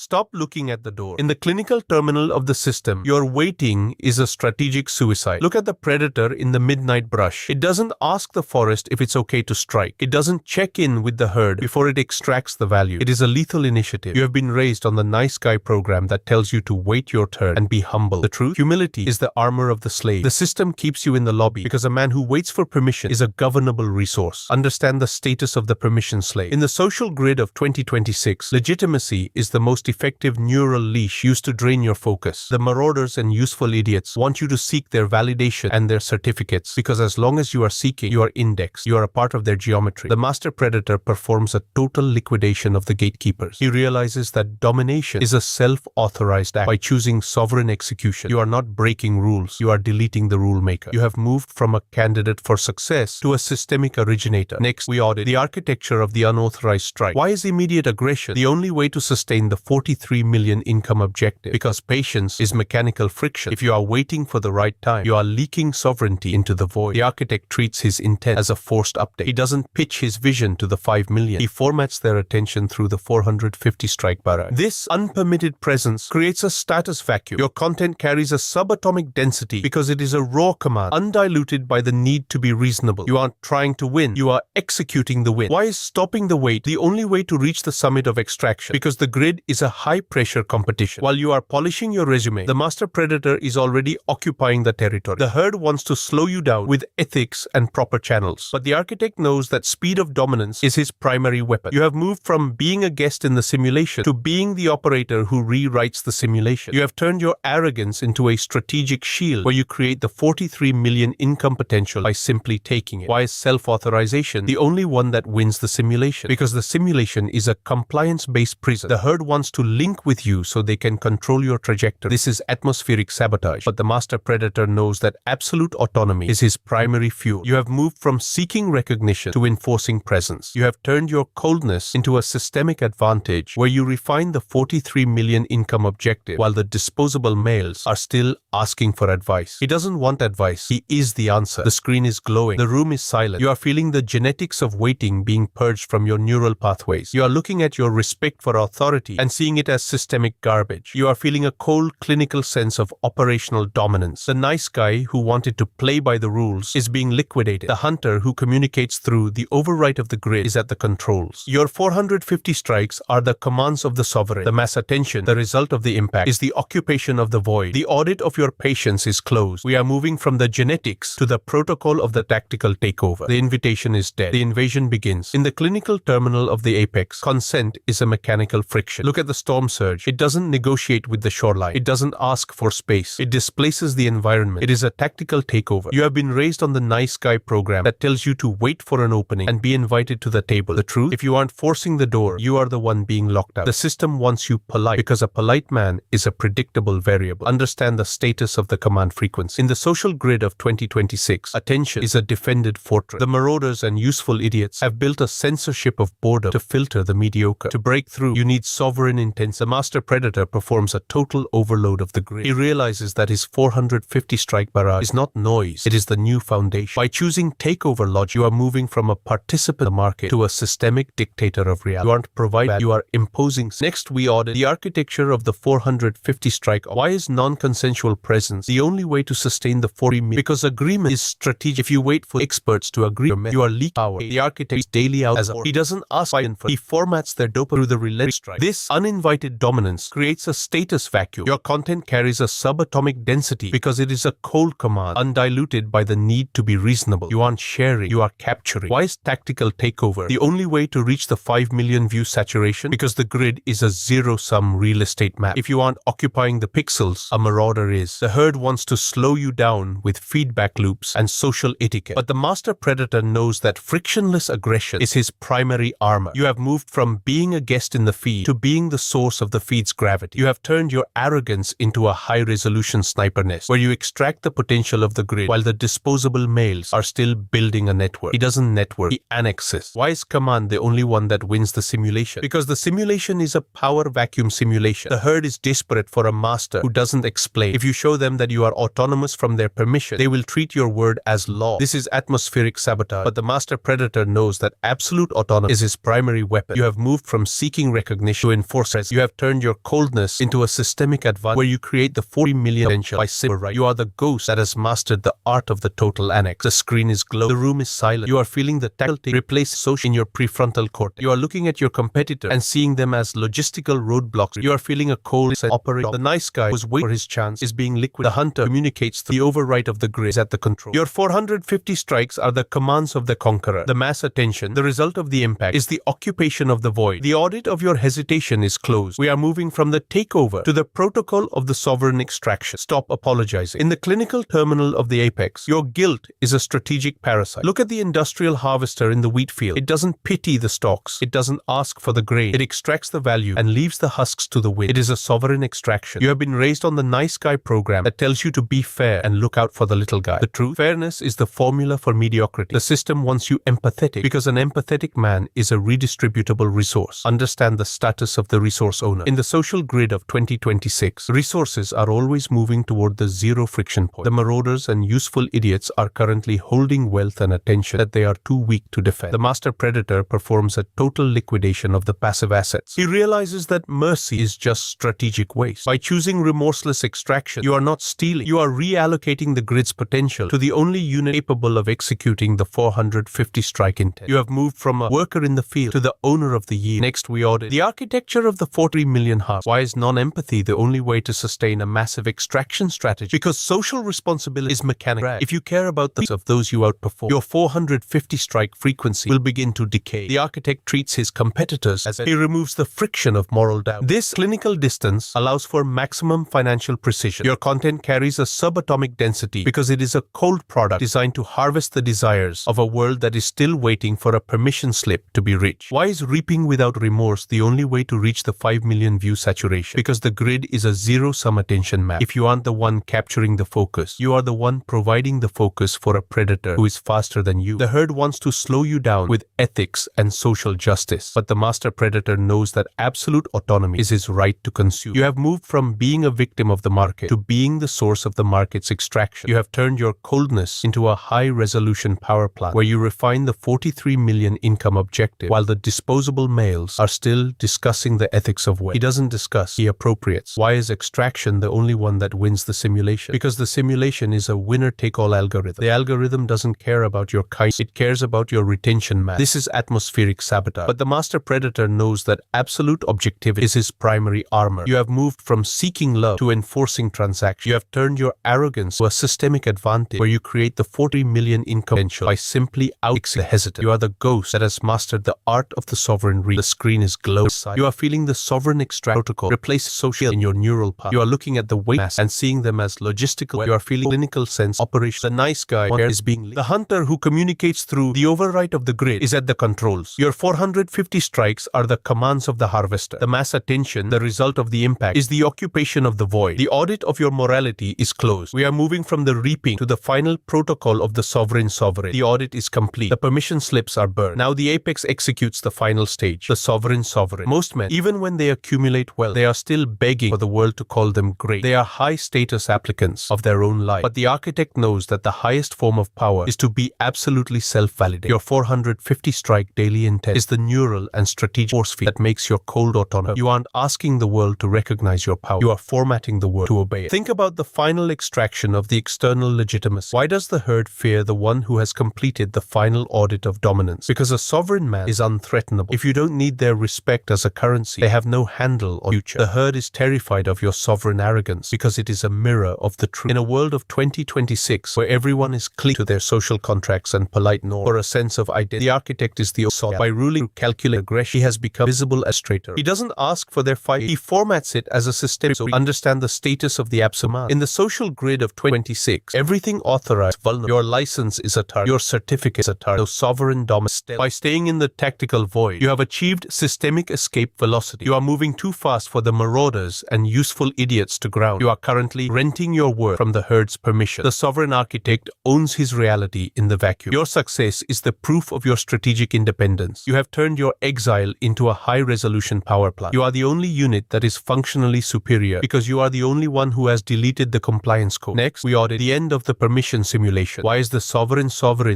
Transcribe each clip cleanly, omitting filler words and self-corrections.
Stop looking at the door. In the clinical terminal of the system, your waiting is a strategic suicide. Look at the predator in the midnight brush. It doesn't ask the forest if it's okay to strike. It doesn't check in with the herd before it extracts the value. It is a lethal initiative. You have been raised on the nice guy program that tells you to wait your turn and be humble. The truth? Humility is the armor of the slave. The system keeps you in the lobby because a man who waits for permission is a governable resource. Understand the status of the permission slave. In the social grid of 2026, legitimacy is the most effective neural leash used to drain your focus. The marauders and useful idiots want you to seek their validation and their certificates because as long as you are seeking, you are indexed. You are a part of their geometry. The master predator performs a total liquidation of the gatekeepers. He realizes that domination is a self-authorized act. By choosing sovereign execution, you are not breaking rules. You are deleting the rule maker. You have moved from a candidate for success to a systemic originator. Next, we audit the architecture of the unauthorized strike. Why is immediate aggression the only way to sustain the 43 million income objective? Because patience is mechanical friction. If you are waiting for the right time, you are leaking sovereignty into the void. The architect treats his intent as a forced update. He doesn't pitch his vision to the 5 million. He formats their attention through the 450 strike barrage. This unpermitted presence creates a status vacuum. Your content carries a subatomic density because it is a raw command, undiluted by the need to be reasonable. You aren't trying to win. You are executing the win. Why is stopping the wait the only way to reach the summit of extraction? Because the grid is a high-pressure competition. While you are polishing your resume, the master predator is already occupying the territory. The herd wants to slow you down with ethics and proper channels. But the architect knows that speed of dominance is his primary weapon. You have moved from being a guest in the simulation to being the operator who rewrites the simulation. You have turned your arrogance into a strategic shield where you create the 43 million income potential by simply taking it. Why is self-authorization the only one that wins the simulation? Because the simulation is a compliance-based prison. The herd wants to link with you so they can control your trajectory. This is atmospheric sabotage. But the master predator knows that absolute autonomy is his primary fuel. You have moved from seeking recognition to enforcing presence. You have turned your coldness into a systemic advantage where you refine the 43 million income objective while the disposable males are still asking for advice. He doesn't want advice. He is the answer. The screen is glowing. The room is silent. You are feeling the genetics of waiting being purged from your neural pathways. You are looking at your respect for authority and seeing it as systemic garbage. You are feeling a cold clinical sense of operational dominance. The nice guy who wanted to play by the rules is being liquidated. The hunter who communicates through the override of the grid is at the controls. Your 450 strikes are the commands of the sovereign. The mass attention, the result of the impact, is the occupation of the void. The audit of your patience is closed. We are moving from the genetics to the protocol of the tactical takeover. The invitation is dead. The invasion begins. In the clinical terminal of the apex, consent is a mechanical friction. Look at the storm surge. It doesn't negotiate with the shoreline. It doesn't ask for space. It displaces the environment. It is a tactical takeover. You have been raised on the nice guy program that tells you to wait for an opening and be invited to the table. The truth? If you aren't forcing the door, you are the one being locked out. The system wants you polite because a polite man is a predictable variable. Understand the status of the command frequency. In the social grid of 2026, attention is a defended fortress. The marauders and useful idiots have built a censorship of boredom to filter the mediocre. To break through, you need sovereign intent. The master predator performs a total overload of the grid. He realizes that his 450 strike barrage is not noise. It is the new foundation. By choosing takeover logic, you are moving from a participant in the market to a systemic dictator of reality. You aren't providing, you are imposing. Next, we audit the architecture of the 450 strike. Why is non-consensual presence the only way to sustain the 40 million? Because agreement is strategic. If you wait for experts to agree, you are leaking power. The architect is daily out as a he doesn't ask for. He formats their dopamine through the relentless strike. This uninvited dominance creates a status vacuum. Your content carries a subatomic density because it is a cold command, undiluted by the need to be reasonable. You aren't sharing, you are capturing. Why is tactical takeover the only way to reach the 5 million view saturation? Because the grid is a zero-sum real estate map. If you aren't occupying the pixels, a marauder is. The herd wants to slow you down with feedback loops and social etiquette. But the master predator knows that frictionless aggression is his primary armor. You have moved from being a guest in the feed to being the source of the feed's gravity. You have turned your arrogance into a high-resolution sniper nest where you extract the potential of the grid while the disposable males are still building a network. He doesn't network, he annexes. Why is command the only one that wins the simulation? Because the simulation is a power vacuum simulation. The herd is desperate for a master who doesn't explain. If you show them that you are autonomous from their permission, they will treat your word as law. This is atmospheric sabotage. But the master predator knows that absolute autonomy is his primary weapon. You have moved from seeking recognition to enforcing. stress. You have turned your coldness into a systemic advantage where you create the 40 million potential by right. You are the ghost that has mastered the art of the total annex. The screen is glowing. The room is silent. You are feeling the tactile replace social in your prefrontal cortex. You are looking at your competitor and seeing them as logistical roadblocks. You are feeling a cold operator. The nice guy who's waiting for his chance is being liquid. The hunter communicates through the override of the grid is at the control. Your 450 strikes are the commands of the conqueror. The mass attention, the result of the impact, is the occupation of the void. The audit of your hesitation is closed. We are moving from the takeover to the protocol of the sovereign extraction. Stop apologizing. In the clinical terminal of the apex, your guilt is a strategic parasite. Look at the industrial harvester in the wheat field. It doesn't pity the stalks. It doesn't ask for the grain. It extracts the value and leaves the husks to the wind. It is a sovereign extraction. You have been raised on the nice guy program that tells you to be fair and look out for the little guy. The truth, fairness is the formula for mediocrity. The system wants you empathetic because an empathetic man is a redistributable resource. Understand the status of the resource owner. In the social grid of 2026, resources are always moving toward the zero friction point. The marauders and useful idiots are currently holding wealth and attention that they are too weak to defend. The master predator performs a total liquidation of the passive assets. He realizes that mercy is just strategic waste. By choosing remorseless extraction, you are not stealing. You are reallocating the grid's potential to the only unit capable of executing the 450 strike intent. You have moved from a worker in the field to the owner of the yield. Next, we audit the architecture of the 40 million harvest. Why is non-empathy the only way to sustain a massive extraction strategy? Because social responsibility is mechanical. If you care about the of those you outperform, your 450 strike frequency will begin to decay. The architect treats his competitors as he removes the friction of moral doubt. This clinical distance allows for maximum financial precision. Your content carries a subatomic density because it is a cold product designed to harvest the desires of a world that is still waiting for a permission slip to be rich. Why is reaping without remorse the only way to reach the 5 million view saturation? Because the grid is a zero-sum attention map. If you aren't the one capturing the focus, you are the one providing the focus for a predator who is faster than you. The herd wants to slow you down with ethics and social justice, but the master predator knows that absolute autonomy is his right to consume. You have moved from being a victim of the market to being the source of the market's extraction. You have turned your coldness into a high-resolution power plant where you refine the 43 million income objective while the disposable males are still discussing the ethics of wealth. He doesn't discuss, he appropriates. Why is extraction the only one that wins the simulation? Because the simulation is a winner-take-all algorithm. The algorithm doesn't care about your kindness, it cares about your retention math. This is atmospheric sabotage. But the master predator knows that absolute objectivity is his primary armor. You have moved from seeking love to enforcing transactions. You have turned your arrogance to a systemic advantage where you create the 40 million income potential by simply the hesitant. You are the ghost that has mastered the art of the sovereign reach. The screen is glowing. You are feeling the sovereign extract protocol replace social in your neural path. You are looking at the weight mass and seeing them as logistical. You are feeling clinical sense operation. The nice guy is being the hunter who communicates through the override of the grid is at the controls. Your 450 strikes are the commands of the harvester. The mass attention, the result of the impact, is the occupation of the void. The audit of your morality is closed. We are moving from the reaping to the final protocol of the sovereign. The audit is complete. The permission slips are burned. Now the apex executes the final stage, the sovereign. Most men, even when they accumulate wealth, they are still begging for the world to call them great. They are high-status applicants of their own life. But the architect knows that the highest form of power is to be absolutely self-validated. Your 450 strike daily intent is the neural and strategic force field that makes your cold autonomous. You aren't asking the world to recognize your power. You are formatting the world to obey it. Think about the final extraction of the external legitimacy. Why does the herd fear the one who has completed the final audit of dominance? Because a sovereign man is unthreatenable. If you don't need their respect as a currency, they have no handle on future. The herd is terrified of your sovereign arrogance because it is a mirror of the truth. In a world of 2026 where everyone is clinging to their social contracts and polite norms for a sense of identity, the architect is the author. By ruling through calculated aggression, he has become visible as traitor. He doesn't ask for their fight. He formats it as a system so we understand the status of the absolute. In the social grid of 2026, everything authorized vulnerable. Your license is a target. Your certificate is a target. No sovereign dominance. By staying in the tactical void, you have achieved systemic escape velocity. You are moving too fast for the marauders and useful idiots to ground. You are currently renting your worth from the herd's permission. The sovereign architect owns his reality in the vacuum. Your success is the proof of your strategic independence. You have turned your exile into a high-resolution power plant. You are the only unit that is functionally superior because you are the only one who has deleted the compliance code. Next, we audit the end of the permission simulation. Why is the sovereign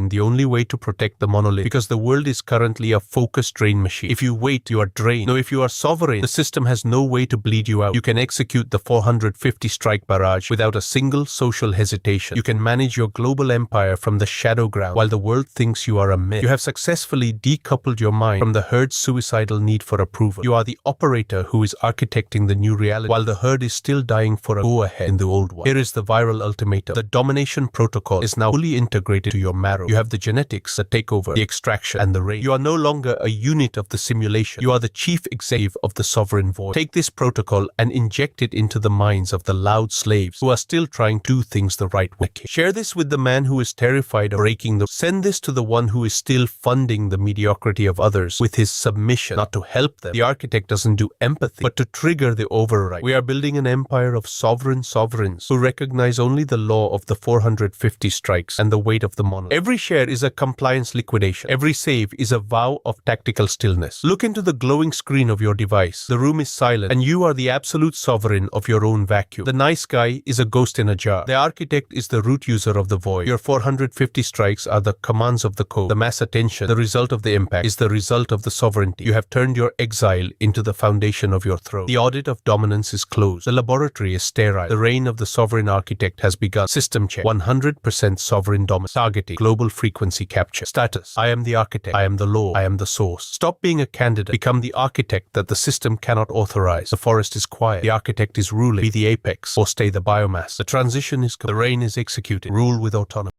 the only way to protect the monolith? Because the world is currently a focus drain machine. If you wait, you are drained. No, if you are sovereign, the system has no way to bleed you out. You can execute the 450 strike barrage without a single social hesitation. You can manage your global empire from the shadow ground while the world thinks you are a myth. You have successfully decoupled your mind from the herd's suicidal need for approval. You are the operator who is architecting the new reality while the herd is still dying for a go-ahead in the old one. Here is the viral ultimatum. The domination protocol is now fully integrated to your marrow. You have the genetics that take over, the extraction, and the raid. You are no longer a unit of the simulation. You are the chief executive of the sovereign voice. Take this protocol and inject it into the minds of the loud slaves who are still trying to do things the right way. Share this with the man who is terrified of breaking the... Send this to the one who is still funding the mediocrity of others with his submission, not to help them. The architect doesn't do empathy, but to trigger the override. We are building an empire of sovereigns who recognize only the law of the 450 strikes and the weight of the monolith. Every share is a compliance liquidation. Every save is a vow of tactical stillness. Look into the glowing screen of your device. The room is silent, and you are the absolute sovereign of your own vacuum. The nice guy is a ghost in a jar. The architect is the root user of the void. Your 450 strikes are the commands of the code. The mass attention, the result of the impact, is the result of the sovereignty. You have turned your exile into the foundation of your throne. The audit of dominance is closed. The laboratory is sterile. The reign of the sovereign architect has begun. System check. 100% sovereign dominance. Targeting. Global frequency capture. Status. I am the architect. I am the law. I am the source. Stop being a candidate. Become the architect that the system cannot authorize. The forest is quiet. The architect is ruling. Be the apex or stay the biomass. The transition is complete. The reign is executed. Rule with autonomy.